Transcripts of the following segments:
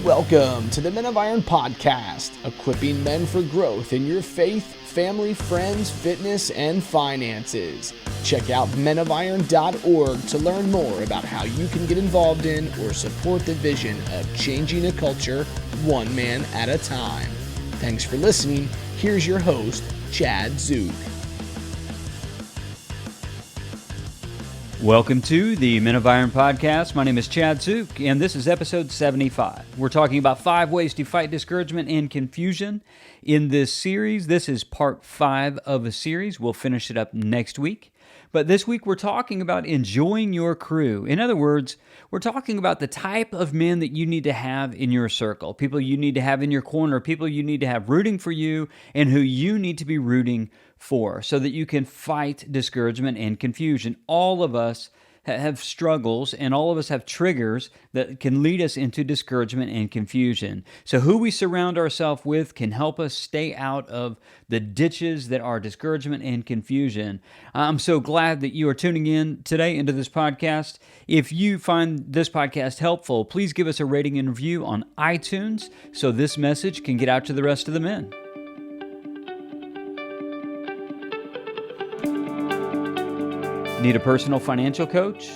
Welcome to the Men of Iron podcast, equipping men for growth in your faith, family, friends, fitness, and finances. Check out menofiron.org to learn more about how you can get involved in or support the vision of changing a culture one man at a time. Thanks for listening. Here's your host, Chad Zueck. Welcome to the Men of Iron podcast. My name is Chad Zueck, and this is episode 75. We're talking about 5 ways to fight discouragement and confusion. In this series, this is part 5 of a series. We'll finish it up next week. But this week, we're talking about enjoying your crew. In other words, we're talking about the type of men that you need to have in your circle, people you need to have in your corner, people you need to have rooting for you, and who you need to be rooting for so that you can fight discouragement and confusion. All of us have struggles, and all of us have triggers that can lead us into discouragement and confusion. So who we surround ourselves with can help us stay out of the ditches that are discouragement and confusion. I'm so glad that you are tuning in today into this podcast. If you find this podcast helpful, please give us a rating and review on iTunes so this message can get out to the rest of the men. Need a personal financial coach?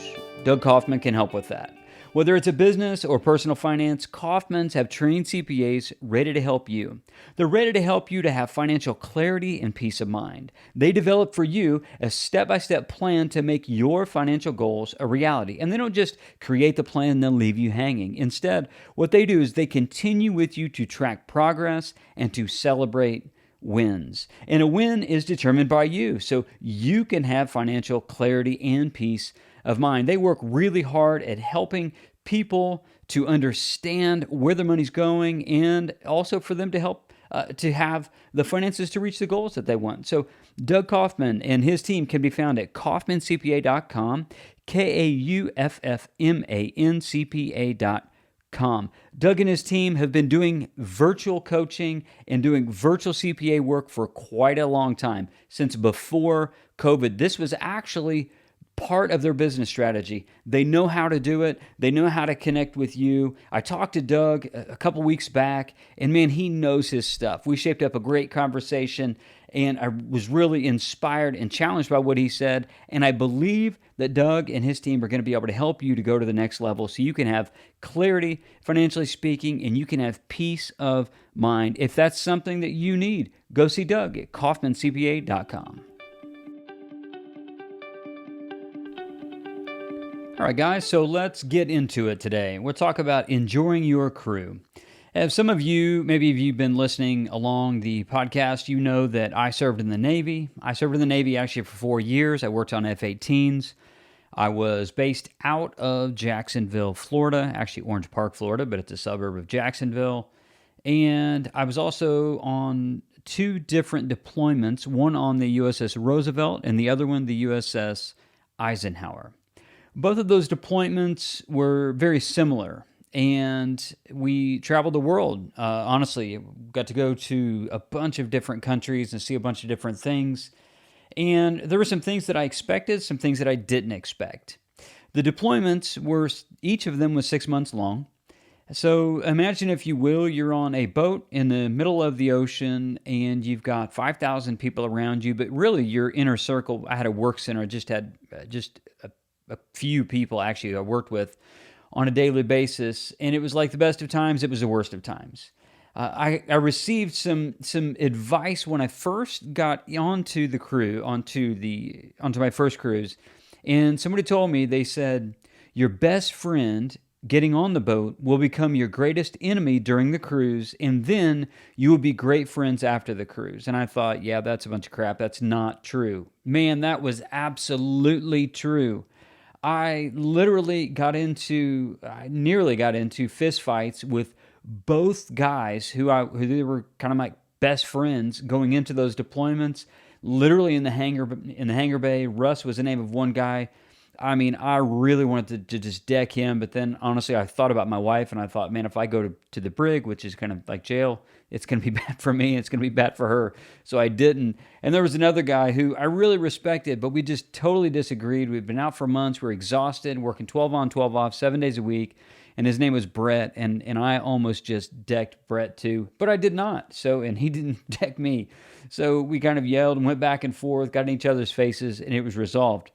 Doug Kaufman can help with that. Whether it's a business or personal finance, Kaufmans have trained CPAs ready to help you. They're ready to help you to have financial clarity and peace of mind. They develop for you a step-by-step plan to make your financial goals a reality. And they don't just create the plan and then leave you hanging. Instead, what they do is they continue with you to track progress and to celebrate wins. And a win is determined by you, so you can have financial clarity and peace of mind. They work really hard at helping people to understand where their money's going and also for them to help to have the finances to reach the goals that they want. So Doug Kaufman and his team can be found at kaufmancpa.com, KAUFFMANCPA.com. Doug and his team have been doing virtual coaching and doing virtual CPA work for quite a long time, since before COVID. This was actually part of their business strategy. They know how to do it. They know how to connect with you. I talked to Doug a couple weeks back, and man, he knows his stuff. We shaped up a great conversation, and I was really inspired and challenged by what he said. And I believe that Doug and his team are going to be able to help you to go to the next level so you can have clarity, financially speaking, and you can have peace of mind. If that's something that you need, go see Doug at kaufmancpa.com. All right, guys, so let's get into it today. We'll talk about enjoying your crew. As some of you, maybe if you've been listening along the podcast, you know that I served in the Navy. I served in the Navy actually for 4 years. I worked on F-18s. I was based out of Jacksonville, Florida, actually Orange Park, Florida, but it's a suburb of Jacksonville. And I was also on 2 different deployments, one on the USS Roosevelt and the other one the USS Eisenhower. Both of those deployments were very similar, and we traveled the world. Honestly, got to go to a bunch of different countries and see a bunch of different things. And there were some things that I expected, some things that I didn't expect. The deployments were, each of them was 6 months long. So imagine, if you will, you're on a boat in the middle of the ocean and you've got 5,000 people around you, but really your inner circle, I had a work center, just had a few people actually I worked with on a daily basis, and it was like the best of times, it was the worst of times. I received some advice when I first got onto the crew, onto my first cruise, and somebody told me, they said, your best friend getting on the boat will become your greatest enemy during the cruise, and then you will be great friends after the cruise. And I thought, yeah, that's a bunch of crap. That's not true. Man, that was absolutely true. I nearly got into fist fights with both guys who they were kind of my best friends going into those deployments. Literally in the hangar bay. Russ was the name of one guy. I mean, I really wanted to just deck him, but then honestly, I thought about my wife, and I thought, man, if I go to the brig, which is kind of like jail, it's going to be bad for me, it's going to be bad for her. So I didn't. And there was another guy who I really respected, but we just totally disagreed. We'd been out for months, we were exhausted, working 12 on, 12 off, 7 days a week. and his name was Brett, and I almost just decked Brett too, but I did not. So, and he didn't deck me. So we kind of yelled and went back and forth, got in each other's faces, and it was resolved.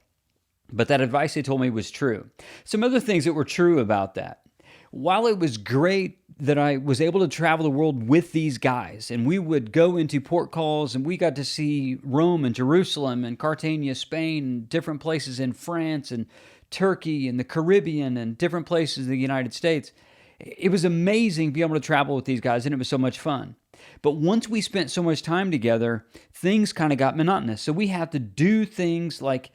But that advice they told me was true. Some other things that were true about that. While it was great that I was able to travel the world with these guys, and we would go into port calls, and we got to see Rome and Jerusalem and Cartagena, Spain, and different places in France and Turkey and the Caribbean and different places in the United States. It was amazing to be able to travel with these guys, and it was so much fun. But once we spent so much time together, things kind of got monotonous. So we had to do things like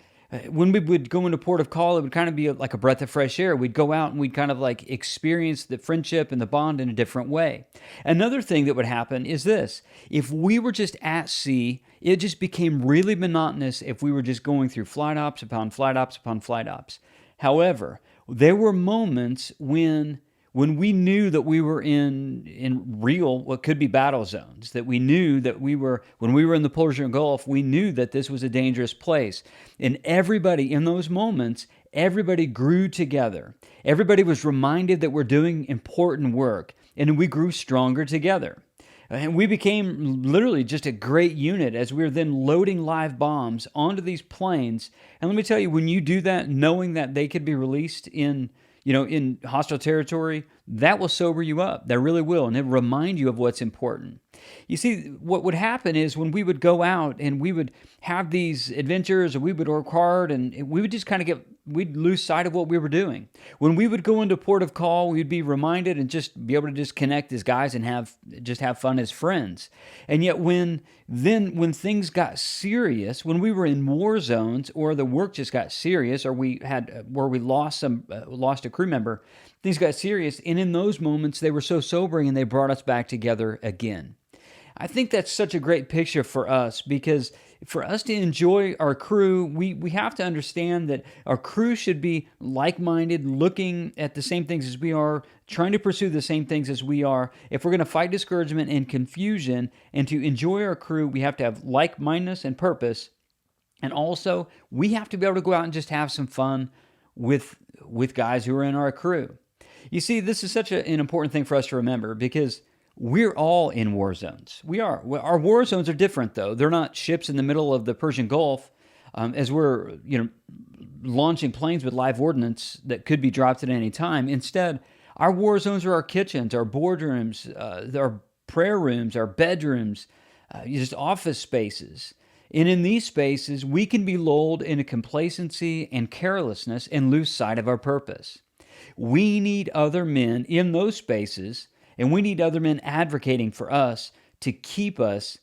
when we would go into port of call, it would kind of be like a breath of fresh air. We'd go out and we'd kind of like experience the friendship and the bond in a different way. Another thing that would happen is this. If we were just at sea, it just became really monotonous if we were just going through flight ops upon flight ops upon flight ops. However, there were moments when we knew that we were in real, what could be battle zones, that we knew that when we were in the Persian Gulf, we knew that this was a dangerous place. And everybody in those moments, everybody grew together. Everybody was reminded that we're doing important work, and we grew stronger together. And we became literally just a great unit as we were then loading live bombs onto these planes. And let me tell you, when you do that, knowing that they could be released in hostile territory, that will sober you up. That really will. And it'll remind you of what's important. You see, what would happen is when we would go out and we would have these adventures, or we would work hard, and we would just kind of we'd lose sight of what we were doing. When we would go into port of call, we'd be reminded and just be able to just connect as guys and have fun as friends. And yet when things got serious, when we were in war zones, or the work just got serious, or we lost a crew member, things got serious. And in those moments, they were so sobering, and they brought us back together again. I think that's such a great picture for us, because for us to enjoy our crew, we have to understand that our crew should be like-minded, looking at the same things as we are, trying to pursue the same things as we are. If we're going to fight discouragement and confusion and to enjoy our crew, we have to have like-mindedness and purpose. And also, we have to be able to go out and just have some fun with guys who are in our crew. You see, this is such an important thing for us to remember, because we're all in war zones. We are. Our war zones are different, though. They're not ships in the middle of the Persian Gulf as we're launching planes with live ordnance that could be dropped at any time. Instead, our war zones are our kitchens, our boardrooms, our prayer rooms, our bedrooms, just office spaces. And in these spaces, we can be lulled into complacency and carelessness and lose sight of our purpose. We need other men in those spaces, and we need other men advocating for us to keep us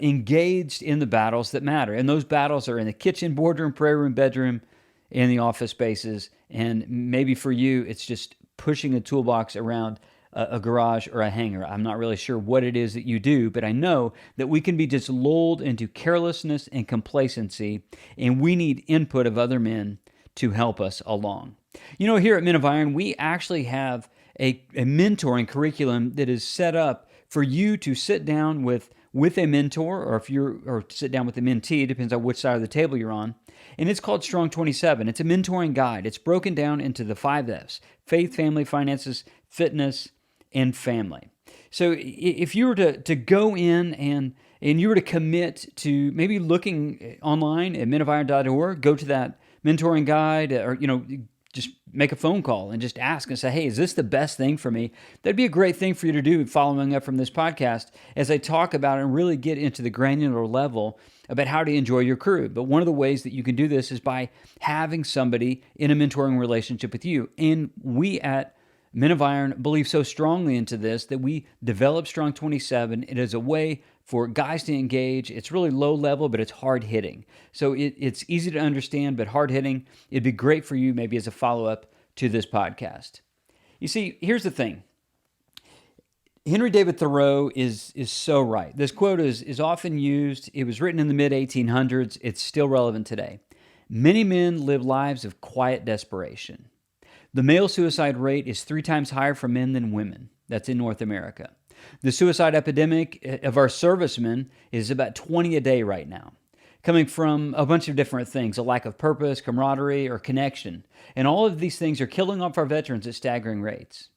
engaged in the battles that matter. And those battles are in the kitchen, boardroom, prayer room, bedroom, in the office spaces. And maybe for you, it's just pushing a toolbox around a garage or a hangar. I'm not really sure what it is that you do, but I know that we can be just lulled into carelessness and complacency, and we need input of other men to help us along. Here at Men of Iron, we actually have a mentoring curriculum that is set up for you to sit down with a mentor, or sit down with a mentee, depends on which side of the table you're on. And it's called Strong27. It's a mentoring guide. It's broken down into the 5 F's: faith, family, finances, fitness, and family. So if you were to go in and you were to commit to maybe looking online at menofiron.org, go to that mentoring guide, or just make a phone call and just ask and say, hey, is this the best thing for me? That'd be a great thing for you to do following up from this podcast as I talk about and really get into the granular level about how to enjoy your crew. But one of the ways that you can do this is by having somebody in a mentoring relationship with you. And we at Men of Iron believe so strongly into this that we developed Strong27. It is a way for guys to engage. It's really low level, but it's hard hitting. So it's easy to understand, but hard hitting. It'd be great for you maybe as a follow-up to this podcast. You see, here's the thing. Henry David Thoreau is so right. This quote is often used. It was written in the mid-1800s. It's still relevant today. Many men live lives of quiet desperation. The male suicide rate is 3 times higher for men than women. That's in North America. The suicide epidemic of our servicemen is about 20 a day right now. coming from a bunch of different things, a lack of purpose, camaraderie, or connection. And all of these things are killing off our veterans at staggering rates.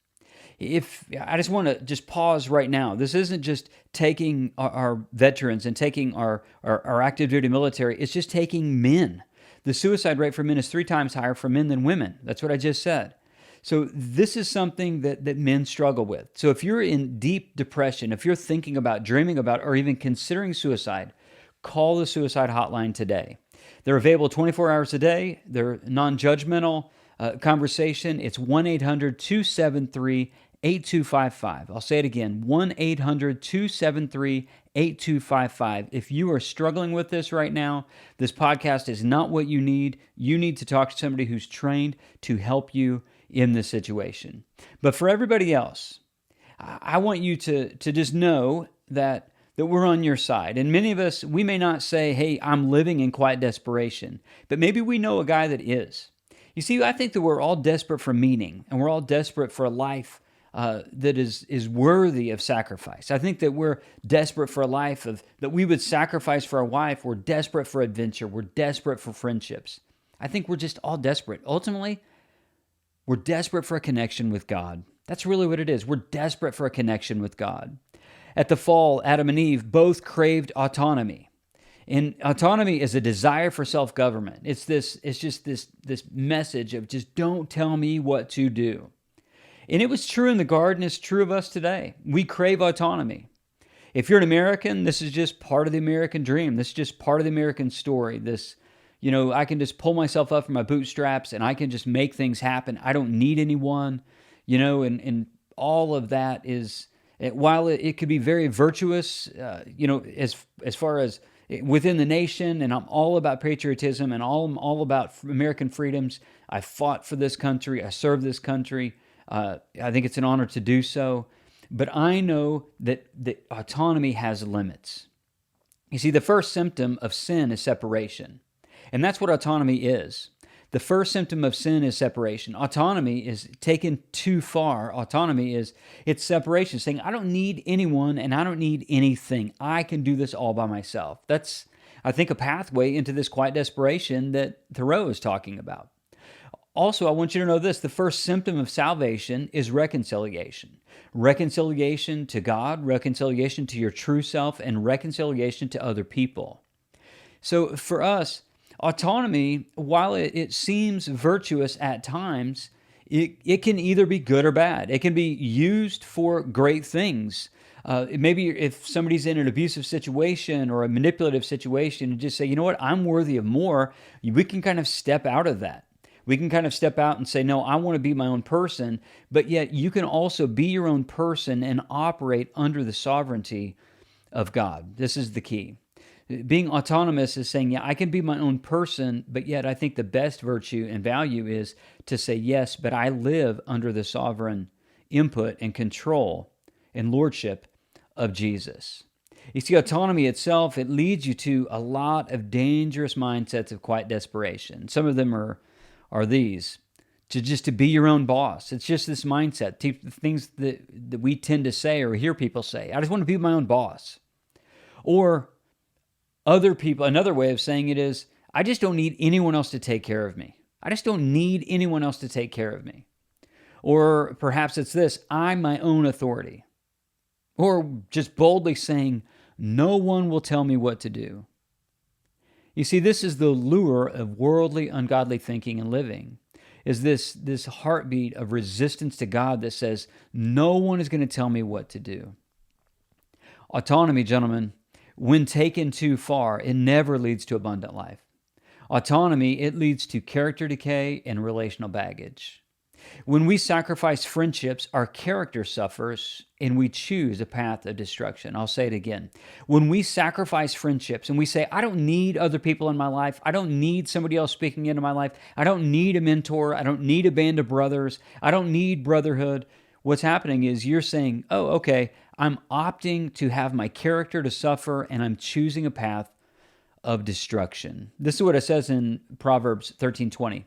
If I just want to just pause right now. This isn't just taking our veterans and taking our active duty military. It's just taking men. The suicide rate for men is 3 times higher for men than women. That's what I just said. So this is something that men struggle with. So if you're in deep depression, if you're thinking about, dreaming about, or even considering suicide, call the suicide hotline today. They're available 24 hours a day. They're non-judgmental conversation. It's 1-800-273-8255. I'll say it again, 1-800-273-8255. If you are struggling with this right now, this podcast is not what you need. You need to talk to somebody who's trained to help you in this situation. But for everybody else, I want you to just know that we're on your side. And many of us, we may not say, hey, I'm living in quiet desperation, but maybe we know a guy that is. You see, I think that we're all desperate for meaning, and we're all desperate for a life that is worthy of sacrifice. I think that we're desperate for a life that we would sacrifice for our wife. We're desperate for adventure. We're desperate for friendships. I think we're just all desperate. Ultimately, we're desperate for a connection with God. That's really what it is. We're desperate for a connection with God. At the fall, Adam and Eve both craved autonomy. And autonomy is a desire for self-government. It's just this message of just don't tell me what to do. And it was true in the garden, it's true of us today. We crave autonomy. If you're an American, this is just part of the American dream. This is just part of the American story. I can just pull myself up from my bootstraps and I can just make things happen. I don't need anyone, and all of that is, while it could be very virtuous, as far as within the nation, and I'm all about patriotism and I'm all about American freedoms. I fought for this country. I served this country. I think it's an honor to do so. But I know that autonomy has limits. You see, the first symptom of sin is separation. And that's what autonomy is. The first symptom of sin is separation. Autonomy is taken too far. Autonomy it's separation, saying, I don't need anyone and I don't need anything. I can do this all by myself. That's, I think, a pathway into this quiet desperation that Thoreau is talking about. Also, I want you to know this. The first symptom of salvation is reconciliation. Reconciliation to God, reconciliation to your true self, and reconciliation to other people. So for us, autonomy, while it seems virtuous at times, it can either be good or bad. It can be used for great things. Maybe if somebody's in an abusive situation or a manipulative situation and just say, you know what, I'm worthy of more, we can kind of step out of that. We can kind of step out and say, no, I want to be my own person, but yet you can also be your own person and operate under the sovereignty of God. This is the key. Being autonomous is saying, yeah, I can be my own person, but yet I think the best virtue and value is to say, yes, but I live under the sovereign input and control and lordship of Jesus. You see, autonomy itself, it leads you to a lot of dangerous mindsets of quiet desperation. Some of them are these, to be your own boss. It's just this mindset, things that we tend to say or hear people say. I just want to be my own boss. Or other people, another way of saying it is, I just don't need anyone else to take care of me. I just don't need anyone else to take care of me. Or perhaps it's this, I'm my own authority. Or just boldly saying, no one will tell me what to do. You see, this is the lure of worldly, ungodly thinking and living, is this heartbeat of resistance to God that says, no one is going to tell me what to do. Autonomy, gentlemen, when taken too far, it never leads to abundant life. Autonomy, it leads to character decay and relational baggage. When we sacrifice friendships, our character suffers and we choose a path of destruction. I'll say it again. When we sacrifice friendships and we say, I don't need other people in my life. I don't need somebody else speaking into my life. I don't need a mentor. I don't need a band of brothers. I don't need brotherhood. What's happening is you're saying, oh, okay, I'm opting to have my character to suffer and I'm choosing a path of destruction. This is what it says in Proverbs 13:20.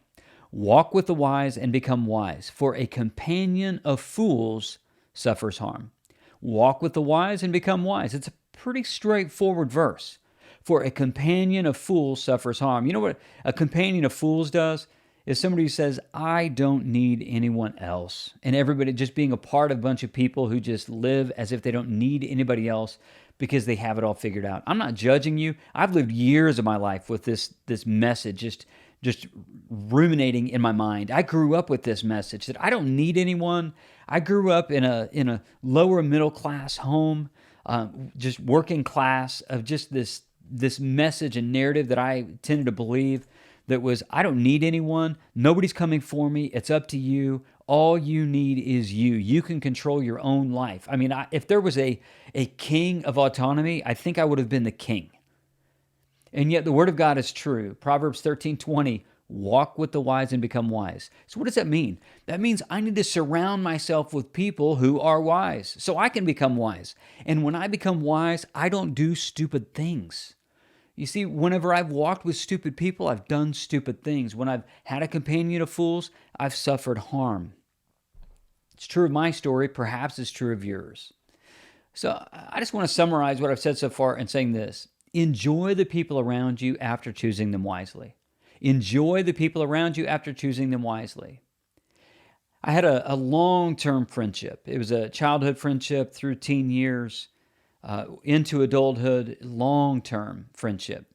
Walk with the wise and become wise, for a companion of fools suffers harm. Walk with the wise and become wise. It's a pretty straightforward verse. For a companion of fools suffers harm. You know what a companion of fools does? Is somebody who says, I don't need anyone else. And everybody just being a part of a bunch of people who just live as if they don't need anybody else because they have it all figured out. I'm not judging you. I've lived years of my life with this message just ruminating in my mind. I grew up with this message that I don't need anyone. I grew up in a lower middle class home, just working class, of just this message and narrative that I tended to believe that was, I don't need anyone. Nobody's coming for me. It's up to you. All you need is you. You can control your own life. I mean, if there was a king of autonomy, I think I would have been the king. And yet the word of God is true. Proverbs 13:20, walk with the wise and become wise. So what does that mean? That means I need to surround myself with people who are wise so I can become wise. And when I become wise, I don't do stupid things. You see, whenever I've walked with stupid people, I've done stupid things. When I've had a companion of fools, I've suffered harm. It's true of my story. Perhaps it's true of yours. So I just want to summarize what I've said so far in saying this. Enjoy the people around you after choosing them wisely. Enjoy the people around you after choosing them wisely. I had a long-term friendship. It was a childhood friendship through teen years, into adulthood, long-term friendship.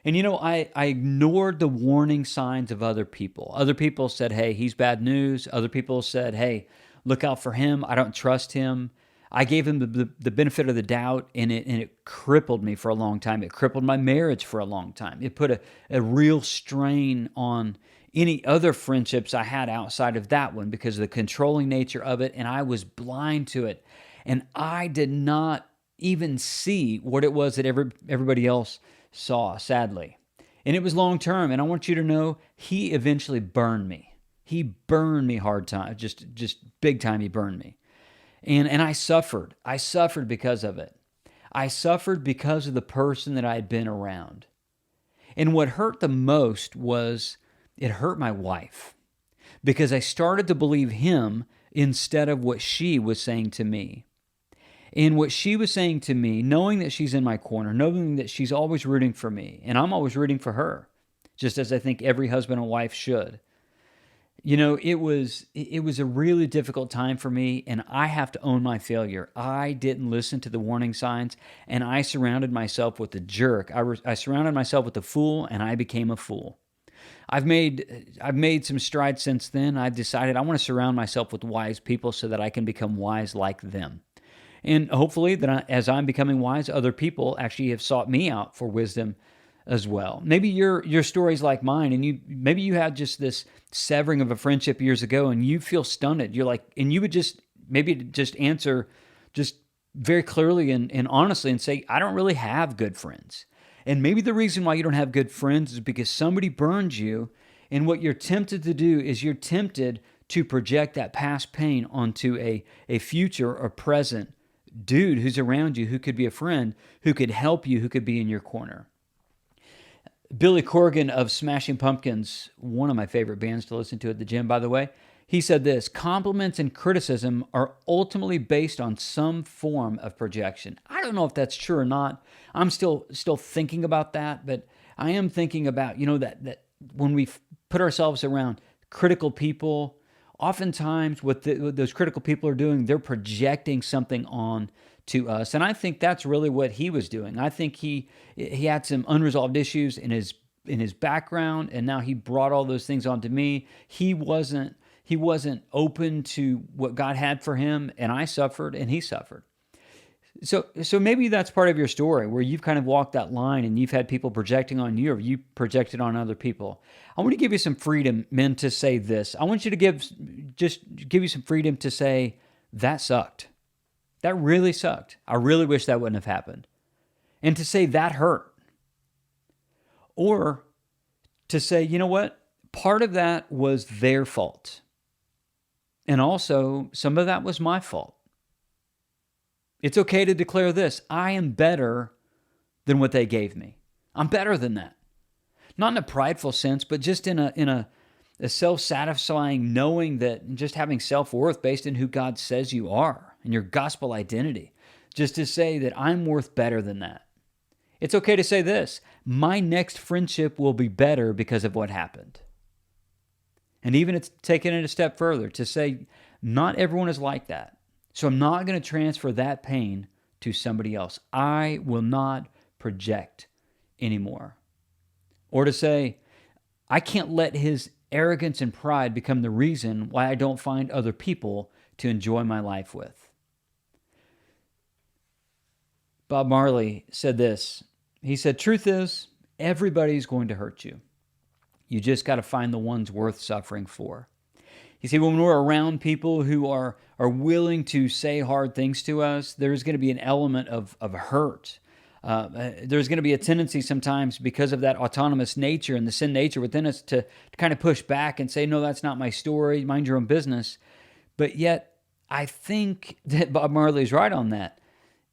And you know, I ignored the warning signs of other people. Other people said, hey, he's bad news. Other people said, hey, look out for him. I don't trust him. I gave him the benefit of the doubt, and it crippled me for a long time. It crippled my marriage for a long time. It put a real strain on any other friendships I had outside of that one because of the controlling nature of it, and I was blind to it. And I did not even see what it was that everybody else saw, sadly. And it was long term, and I want you to know, he eventually burned me. He burned me hard time, just big time he burned me. And I suffered. I suffered because of it. I suffered because of the person that I had been around. And what hurt the most was it hurt my wife because I started to believe him instead of what she was saying to me. And what she was saying to me, knowing that she's in my corner, knowing that she's always rooting for me, and I'm always rooting for her, just as I think every husband and wife should. You know, it was a really difficult time for me, and I have to own my failure. I didn't listen to the warning signs, and I surrounded myself with a jerk. I surrounded myself with a fool, and I became a fool. I've made some strides since then. I've decided I want to surround myself with wise people so that I can become wise like them. And hopefully that as I'm becoming wise, other people actually have sought me out for wisdom as well. Maybe your story's like mine, and maybe you had just this severing of a friendship years ago, and you feel stunned. You're like, and you would just answer just very clearly and honestly and say, I don't really have good friends. And maybe the reason why you don't have good friends is because somebody burned you, and what you're tempted to do is you're tempted to project that past pain onto a future or present dude who's around you, who could be a friend, who could help you, who could be in your corner. Billy Corgan of Smashing Pumpkins, one of my favorite bands to listen to at the gym, by the way, he said this: compliments and criticism are ultimately based on some form of projection. I don't know if that's true or not. I'm still thinking about that, but I am thinking about, that when we put ourselves around critical people, oftentimes what those critical people are doing, they're projecting something on to us. And I think that's really what he was doing. I think he had some unresolved issues in his background, and now he brought all those things onto me. He wasn't open to what God had for him, and I suffered and he suffered. So maybe that's part of your story where you've kind of walked that line and you've had people projecting on you, or you projected on other people. I want to give you some freedom, men, to say this. I want you to give you some freedom to say, that sucked. That really sucked. I really wish that wouldn't have happened. And to say that hurt. Or to say, you know what? Part of that was their fault. And also, some of that was my fault. It's okay to declare this: I am better than what they gave me. I'm better than that. Not in a prideful sense, but just in a self-satisfying knowing that, and just having self-worth based in who God says you are and your gospel identity. Just to say that I'm worth better than that. It's okay to say this: my next friendship will be better because of what happened. And even it's taking it a step further to say, not everyone is like that. So I'm not going to transfer that pain to somebody else. I will not project anymore. Or to say, I can't let his arrogance and pride become the reason why I don't find other people to enjoy my life with. Bob Marley said this. He said, truth is, everybody's going to hurt you. You just got to find the ones worth suffering for. You see, when we're around people who are willing to say hard things to us, there's going to be an element of hurt. There's going to be a tendency sometimes, because of that autonomous nature and the sin nature within us, to kind of push back and say, no, that's not my story, mind your own business. But yet, I think that Bob Marley is right on that.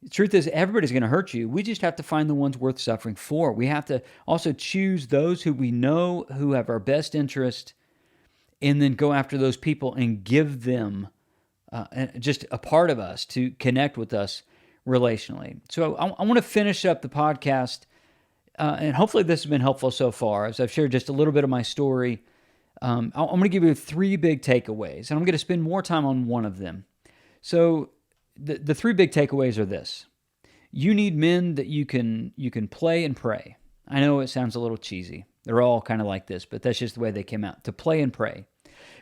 The truth is, everybody's going to hurt you. We just have to find the ones worth suffering for. We have to also choose those who we know who have our best interest, and then go after those people and give them just a part of us to connect with us relationally. So I want to finish up the podcast, and hopefully this has been helpful so far, as I've shared just a little bit of my story. I'm going to give you 3 big takeaways, and I'm going to spend more time on one of them. So the 3 big takeaways are this. You need men that you can play and pray. I know it sounds a little cheesy. They're all kind of like this, but that's just the way they came out, to play and pray.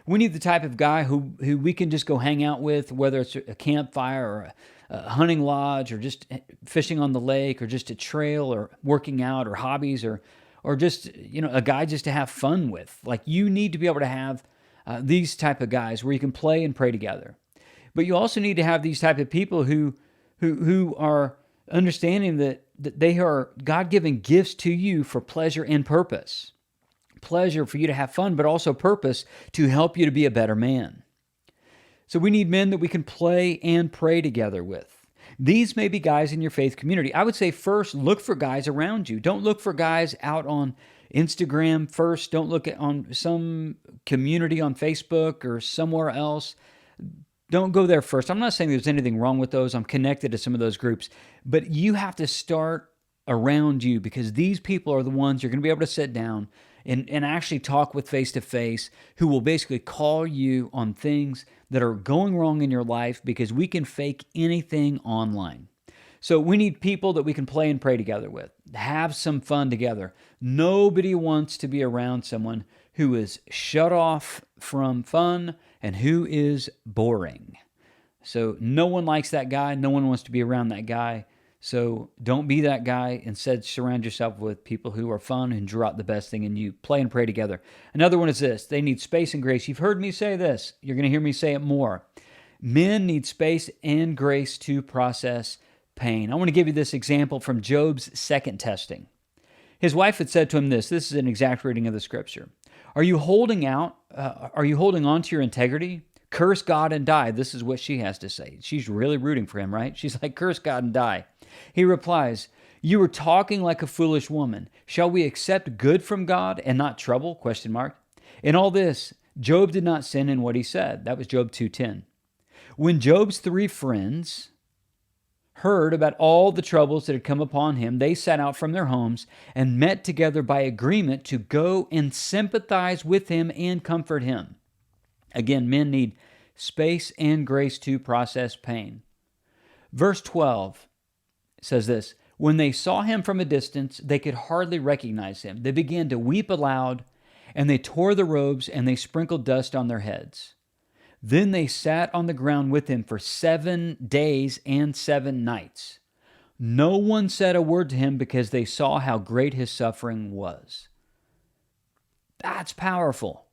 We need the type of guy who we can just go hang out with, whether it's a campfire or a hunting lodge, or just fishing on the lake, or just a trail, or working out, or hobbies, or just, a guy just to have fun with. Like, you need to be able to have these type of guys where you can play and pray together. But you also need to have these type of people who are understanding that they are God-given gifts to you for pleasure and purpose. Pleasure for you to have fun, but also purpose to help you to be a better man. So we need men that we can play and pray together with. These may be guys in your faith community. I would say first, look for guys around you. Don't look for guys out on Instagram first. Don't look on some community on Facebook or somewhere else. Don't go there first. I'm not saying there's anything wrong with those. I'm connected to some of those groups. But you have to start around you, because these people are the ones you're going to be able to sit down and actually talk with face-to-face, who will basically call you on things that are going wrong in your life, because we can fake anything online. So we need people that we can play and pray together with, have some fun together. Nobody wants to be around someone who is shut off from fun and who is boring. So no one likes that guy. No one wants to be around that guy. So don't be that guy. Instead, surround yourself with people who are fun and draw out the best thing in you. Play and pray together. Another one is this. They need space and grace. You've heard me say this. You're going to hear me say it more. Men need space and grace to process pain. I want to give you this example from Job's second testing. His wife had said to him this. This is an exact reading of the scripture. Are you holding on to your integrity? Curse God and die. This is what she has to say. She's really rooting for him, right? She's like, curse God and die. He replies, you are talking like a foolish woman. Shall we accept good from God and not trouble? ? In all this, Job did not sin in what he said. That was Job 2:10. When Job's 3 friends heard about all the troubles that had come upon him, they set out from their homes and met together by agreement to go and sympathize with him and comfort him. Again, men need space and grace to process pain. Verse 12 says this, when they saw him from a distance, they could hardly recognize him. They began to weep aloud, and they tore the robes, and they sprinkled dust on their heads. Then they sat on the ground with him for 7 days and 7 nights. No one said a word to him, because they saw how great his suffering was. That's powerful.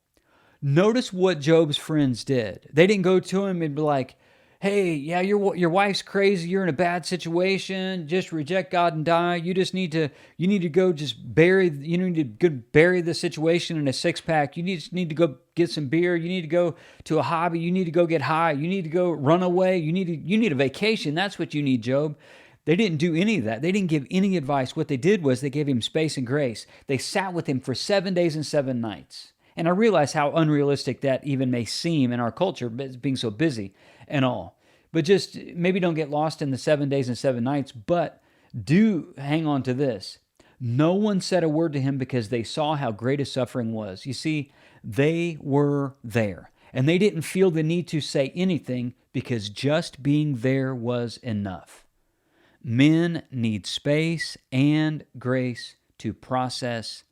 Notice what Job's friends did. They didn't go to him and be like, hey, yeah, your wife's crazy. You're in a bad situation. Just reject God and die. You need to go bury the situation in a 6-pack. You just need to go get some beer. You need to go to a hobby. You need to go get high. You need to go run away. You need a vacation. That's what you need, Job. They didn't do any of that. They didn't give any advice. What they did was they gave him space and grace. They sat with him for 7 days and 7 nights. And I realize how unrealistic that even may seem in our culture, being so busy and all. But just maybe don't get lost in the 7 days and 7 nights. But Do hang on to this. No one said a word to him because they saw how great his suffering was. You see, they were there, and they didn't feel the need to say anything because just being there was enough. Men need space and grace to process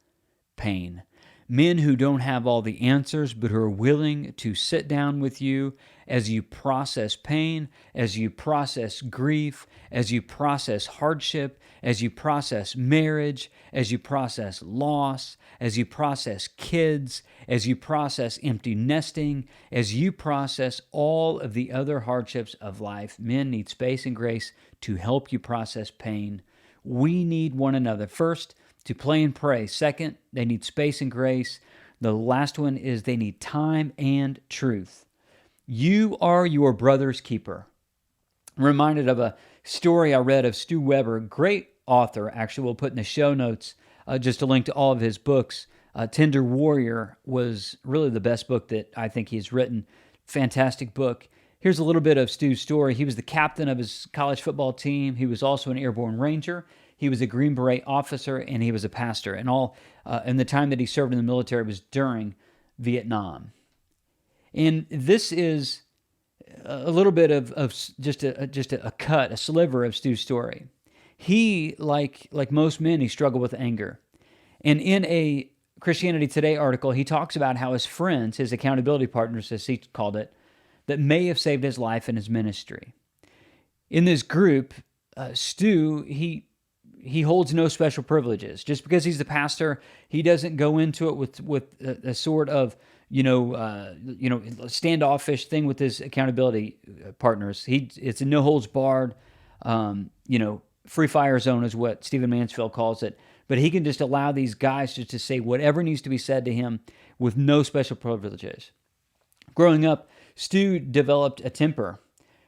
pain. Men who don't have all the answers, but who are willing to sit down with you as you process pain, as you process grief, as you process hardship, as you process marriage, as you process loss, as you process kids, as you process empty nesting, as you process all of the other hardships of life. Men need space and grace to help you process pain. We need one another. First, to play and pray. Second, they need space and grace. The last one is they need time and truth. You are your brother's keeper. I'm reminded of a story I read of Stu Weber, great author. Actually, we'll put in the show notes just a link to all of his books. Tender Warrior was really the best book that I think he's written. Fantastic book. Here's a little bit of Stu's story. He was the captain of his college football team. He was also an airborne ranger. He was a Green Beret officer, and he was a pastor. And and the time that he served in the military was during Vietnam. And this is a little bit of just a cut, a sliver of Stu's story. He, like most men, he struggled with anger. And in a Christianity Today article, he talks about how his friends, his accountability partners, as he called it, that may have saved his life and his ministry. In this group, Stu, he holds no special privileges. Just because he's the pastor, he doesn't go into it with a sort of standoffish thing with his accountability partners. It's a no holds barred, free fire zone is what Stephen Mansfield calls it. But he can just allow these guys just to say whatever needs to be said to him with no special privileges. Growing up, Stu developed a temper,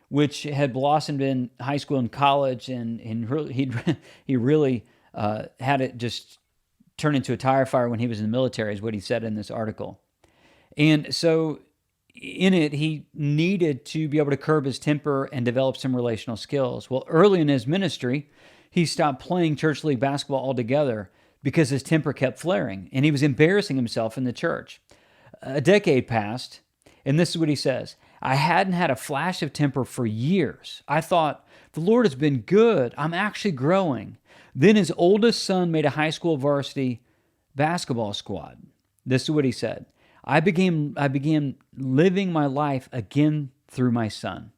which had blossomed in high school and college, and he really had it just turn into a tire fire when he was in the military, is what he said in this article. And so in it, he needed to be able to curb his temper and develop some relational skills. Well, early in his ministry, he stopped playing church league basketball altogether because his temper kept flaring, and he was embarrassing himself in the church. A decade passed, and this is what he says. I hadn't had a flash of temper for years. I thought, the Lord has been good. I'm actually growing. Then his oldest son made a high school varsity basketball squad. This is what he said. I began living my life again through my son.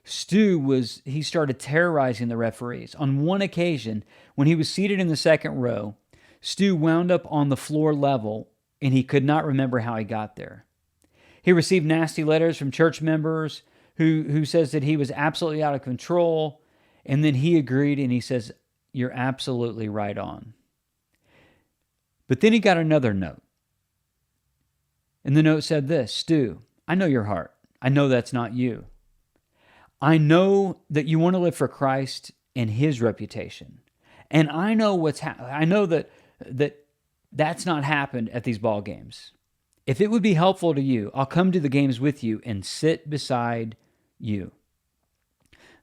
He started terrorizing the referees. On one occasion, when he was seated in the second row, Stu wound up on the floor level, and he could not remember how he got there. He received nasty letters from church members who says that he was absolutely out of control, and then he agreed, and he says, you're absolutely right on. But then he got another note. And the note said this, Stu, I know your heart. I know that's not you. I know that you want to live for Christ and his reputation. And I know I know that that's not happened at these ball games. If it would be helpful to you, I'll come to the games with you and sit beside you.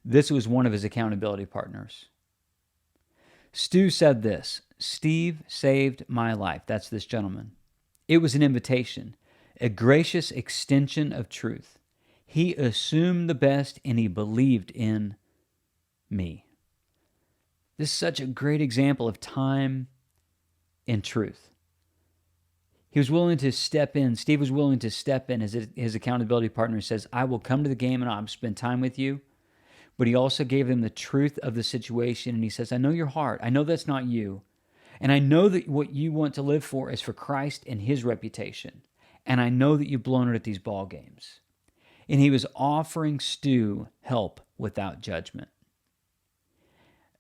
This was one of his accountability partners. Stu said this, Steve saved my life. That's this gentleman. It was an invitation, a gracious extension of truth. He assumed the best and he believed in me. This is such a great example of time and truth. He was willing to step in. Steve was willing to step in as his accountability partner. Says, I will come to the game and I'll spend time with you. But he also gave him the truth of the situation. And he says, I know your heart. I know that's not you. And I know that what you want to live for is for Christ and his reputation. And I know that you've blown it at these ball games. And he was offering Stu help without judgment.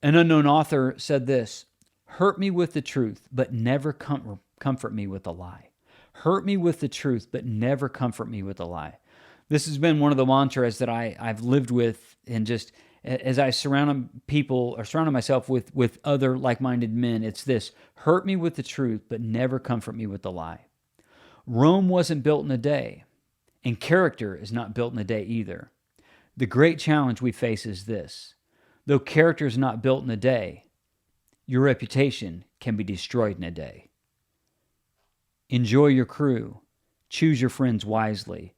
An unknown author said this, hurt me with the truth, but never comfort me with a lie. Hurt me with the truth, but never comfort me with a lie. This has been one of the mantras that I've lived with, and just as I surround myself with other like-minded men, it's this, hurt me with the truth, but never comfort me with the lie. Rome wasn't built in a day, and character is not built in a day either. The great challenge we face is this. Though character is not built in a day, your reputation can be destroyed in a day. Enjoy your crew. Choose your friends wisely.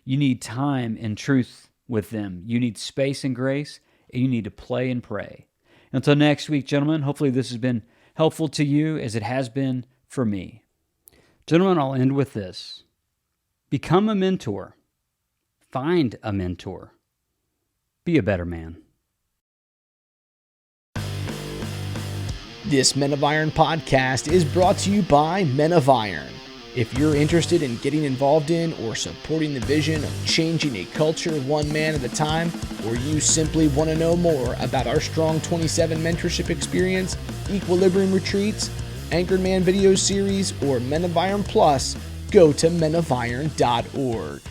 You need time and truth with them. You need space and grace, and you need to play and pray. Until next week, gentlemen, hopefully this has been helpful to you as it has been for me. Gentlemen, I'll end with this. Become a mentor. Find a mentor. Be a better man. This Men of Iron podcast is brought to you by Men of Iron. If you're interested in getting involved in or supporting the vision of changing a culture one man at a time, or you simply want to know more about our Strong27 mentorship experience, Equilibrium retreats, Anchored Man video series, or Men of Iron Plus, go to menofiron.org.